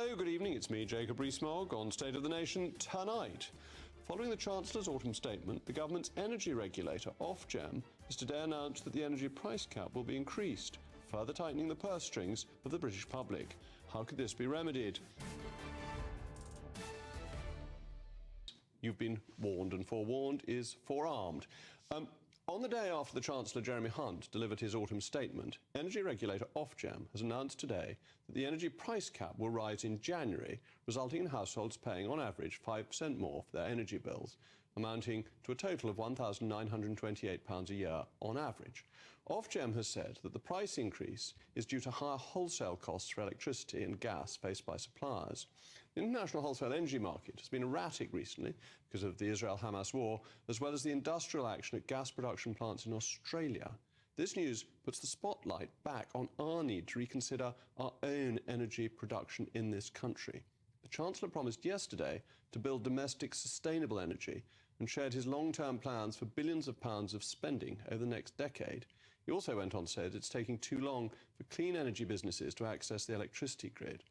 Hello, good evening. It's me, Jacob Rees-Mogg, on State of the Nation tonight. Following the Chancellor's autumn statement, the government's energy regulator, Ofgem, has today announced that the energy price cap will be increased, further tightening the purse strings of the British public. How could this be remedied? You've been warned, and forewarned is forearmed. On the day after the Chancellor, Jeremy Hunt, delivered his autumn statement, energy regulator Ofgem has announced today that the energy price cap will rise in January, resulting in households paying on average 5% more for their energy bills, amounting to a total of £1,928 a year on average. Ofgem has said that the price increase is due to higher wholesale costs for electricity and gas faced by suppliers. The international wholesale energy market has been erratic recently because of the Israel-Hamas war, as well as the industrial action at gas production plants in Australia. This news puts the spotlight back on our need to reconsider our own energy production in this country. The Chancellor promised yesterday to build domestic sustainable energy and shared his long-term plans for billions of pounds of spending over the next decade. He also went on to say that it's taking too long for clean energy businesses to access the electricity grid.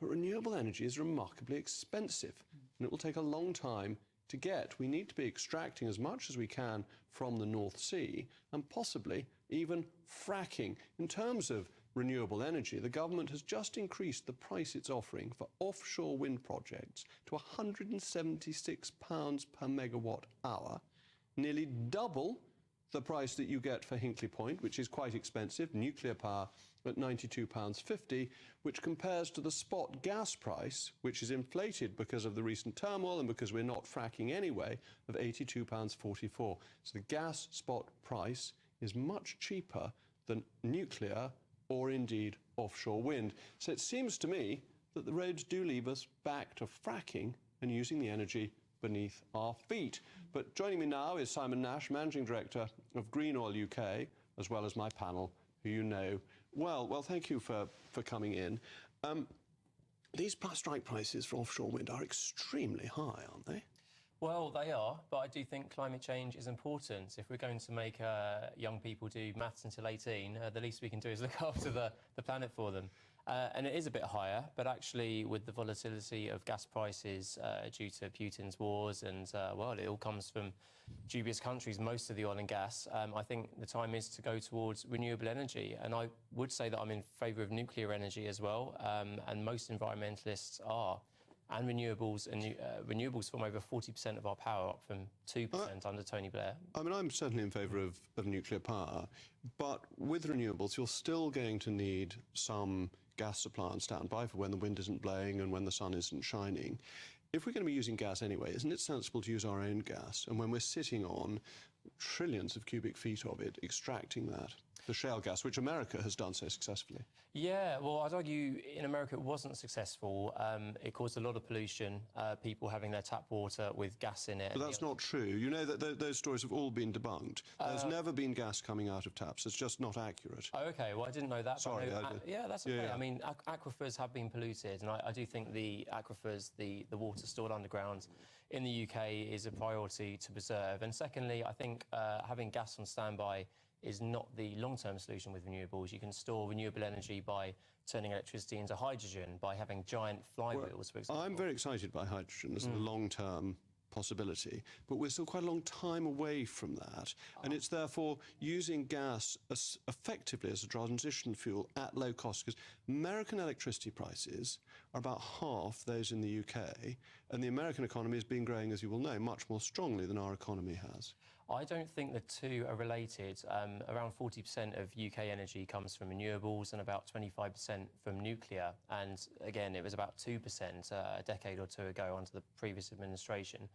But renewable energy is remarkably expensive, and it will take a long time to get. We need to be extracting as much as we can from the North Sea, and possibly even fracking. In terms of renewable energy, the government has just increased the price it's offering for offshore wind projects to £176 per megawatt hour, nearly double the price that you get for Hinkley Point, which is quite expensive, nuclear power at £92.50, which compares to the spot gas price, which is inflated because of the recent turmoil and because we're not fracking anyway, of £82.44. So the gas spot price is much cheaper than nuclear or indeed offshore wind. So it seems to me that the roads do leave us back to fracking and using the energy beneath our feet. But joining me now is Simon Nash, Managing Director of Green Oil UK, as well as my panel, who you know well. Well, thank you for coming in. These strike prices for offshore wind are extremely high, aren't they? Well, they are, but I do think climate change is important. If we're going to make young people do maths until 18, the least we can do is look after the planet for them. And it is a bit higher, but actually with the volatility of gas prices due to Putin's wars and, well, it all comes from dubious countries, most of the oil and gas, I think the time is to go towards renewable energy. And I would say that I'm in favour of nuclear energy as well, and most environmentalists are. And renewables form over 40% of our power, up from 2% under Tony Blair. I mean, I'm certainly in favour of nuclear power, but with renewables, you're still going to need some gas supply on standby for when the wind isn't blowing and when the sun isn't shining. If we're going to be using gas anyway, isn't it sensible to use our own gas? And when we're sitting on trillions of cubic feet of it, extracting that, the shale gas, which America has done so successfully. Yeah, well, I'd argue in America it wasn't successful. It caused a lot of pollution, people having their tap water with gas in it. But that's not true. You know that those stories have all been debunked. There's never been gas coming out of taps. It's just not accurate. Oh, OK, well, I didn't know that. Sorry. Yeah, that's OK. Yeah. I mean, aquifers have been polluted, and I do think the aquifers, the water stored underground in the UK is a priority to preserve. And secondly, I think having gas on standby is not the long-term solution with renewables. You can store renewable energy by turning electricity into hydrogen, by having giant flywheels, for example. I'm very excited by hydrogen as a long-term possibility, but we're still quite a long time away from that, and it's therefore using gas as effectively as a transition fuel at low cost, because American electricity prices are about half those in the UK, and the American economy has been growing, as you will know, much more strongly than our economy has. I don't think the two are related. Around 40% of UK energy comes from renewables and about 25% from nuclear. And again, it was about 2% a decade or two ago under the previous administration.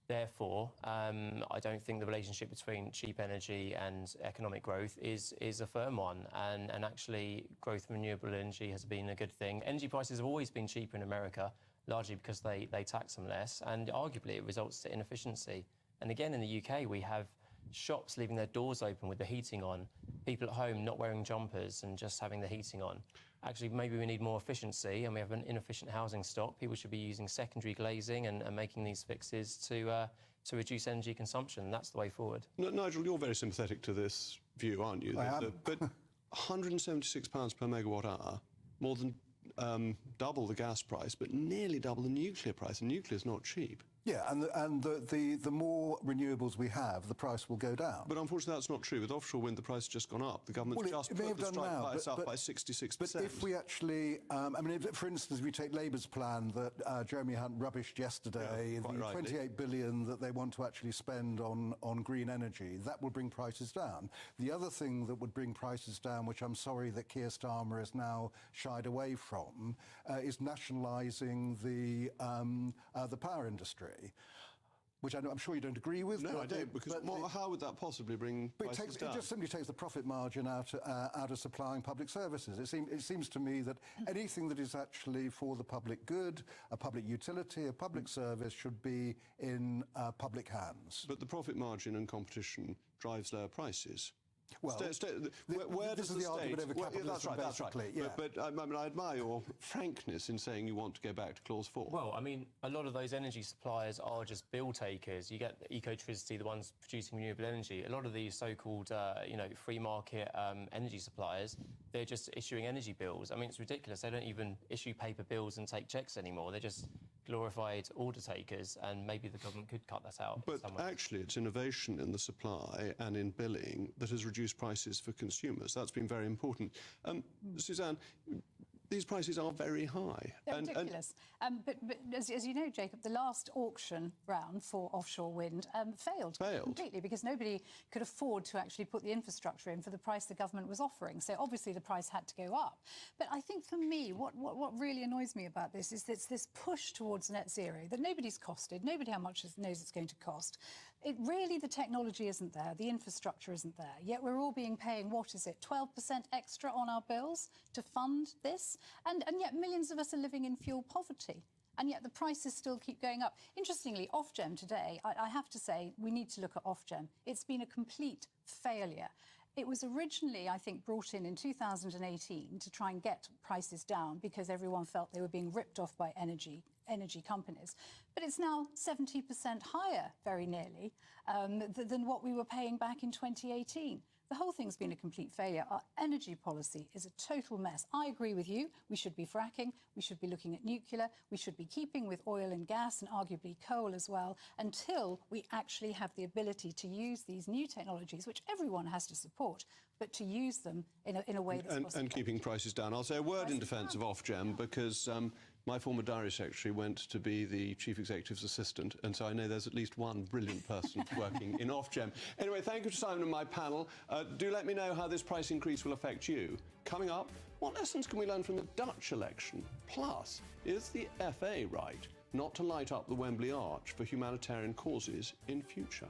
Therefore, I don't think the relationship between cheap energy and economic growth is a firm one. And actually, growth of renewable energy has been a good thing. Energy prices have always been cheaper in America, largely because they tax them less. And arguably, it results in inefficiency. And again, in the UK, we have shops leaving their doors open with the heating on, people at home not wearing jumpers and just having the heating on. Actually, maybe we need more efficiency, and we have an inefficient housing stock. People should be using secondary glazing and making these fixes to reduce energy consumption. That's the way forward. Nigel, you're very sympathetic to this view, aren't you? I am. But £176 per megawatt hour, more than double the gas price, but nearly double the nuclear price, and nuclear's not cheap. Yeah, and the more renewables we have, the price will go down. But unfortunately, that's not true. With offshore wind, the price has just gone up. The government's just put the strike price up by 66%. But if we actually, for instance, if we take Labour's plan that Jeremy Hunt rubbished yesterday, the 28 billion that they want to actually spend on green energy, that will bring prices down. The other thing that would bring prices down, which I'm sorry that Keir Starmer has now shied away from, is nationalising the power industry. Which I'm sure you don't agree with. No, I don't, because how would that possibly bring prices down? It just simply takes the profit margin out of supplying public services. It seems to me that anything that is actually for the public good, a public utility, a public service, should be in public hands. But the profit margin and competition drives lower prices. Well, where this does is the argument over capitalism, that's right. Yeah. But I admire your frankness in saying you want to go back to Clause 4. Well, I mean, a lot of those energy suppliers are just bill takers. You get Ecotricity, the ones producing renewable energy. A lot of these so-called, free market energy suppliers, they're just issuing energy bills. I mean, it's ridiculous. They don't even issue paper bills and take checks anymore. They're just glorified order takers, and maybe the government could cut that out. But actually, it's innovation in the supply and in billing that has reduced prices for consumers. That's been very important. Suzanne, these prices are very high. They're ridiculous. But as you know, Jacob, the last auction round for offshore wind failed completely, because nobody could afford to actually put the infrastructure in for the price the government was offering. So obviously the price had to go up. But I think for me, what really annoys me about this is this push towards net zero that nobody's costed. Nobody knows it's going to cost. The technology isn't there, the infrastructure isn't there, yet we're all paying, 12% extra on our bills to fund this? And yet millions of us are living in fuel poverty. And yet the prices still keep going up. Interestingly, Ofgem today, I have to say, we need to look at Ofgem. It's been a complete failure. It was originally, I think, brought in 2018 to try and get prices down because everyone felt they were being ripped off by energy companies. But it's now 70% higher, very nearly, than what we were paying back in 2018. The whole thing's been a complete failure. Our energy policy is a total mess. I agree with you. We should be fracking. We should be looking at nuclear. We should be keeping with oil and gas and arguably coal as well, until we actually have the ability to use these new technologies, which everyone has to support, but to use them in a way that's possible. And keeping prices down. I'll say a word in defence of Ofgem, because my former diary secretary went to be the chief executive's assistant, and so I know there's at least one brilliant person working in Ofgem. Anyway, thank you to Simon and my panel. Do let me know how this price increase will affect you. Coming up, what lessons can we learn from the Dutch election? Plus, is the FA right not to light up the Wembley Arch for humanitarian causes in future?